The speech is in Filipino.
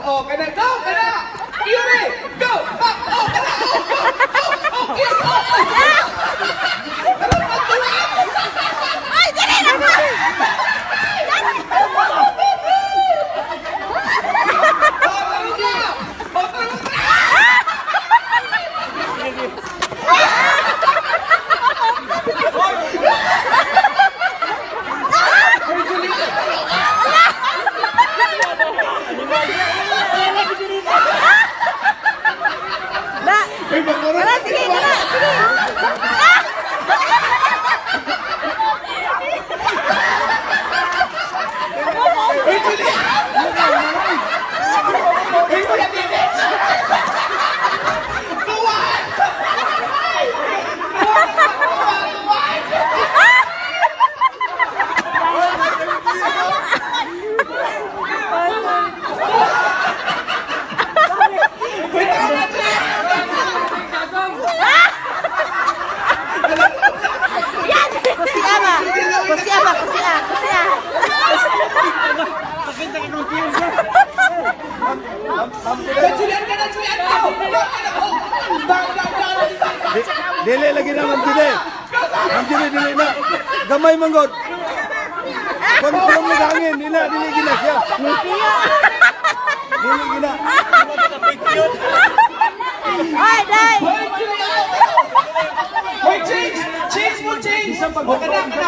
Oh, kana go, kana. Yuri, go. Oh, kana. Oh, yes. Ay, dali na ba? Tara, sige, tara, sige. Julian, kana Julian. Dili lagi naman dili. Ang dili na. Gamay manggod. Kung mo hangin, dili gina siya. Dili gina. Ay, dai. Hoy, change mo, change. Oh, kana.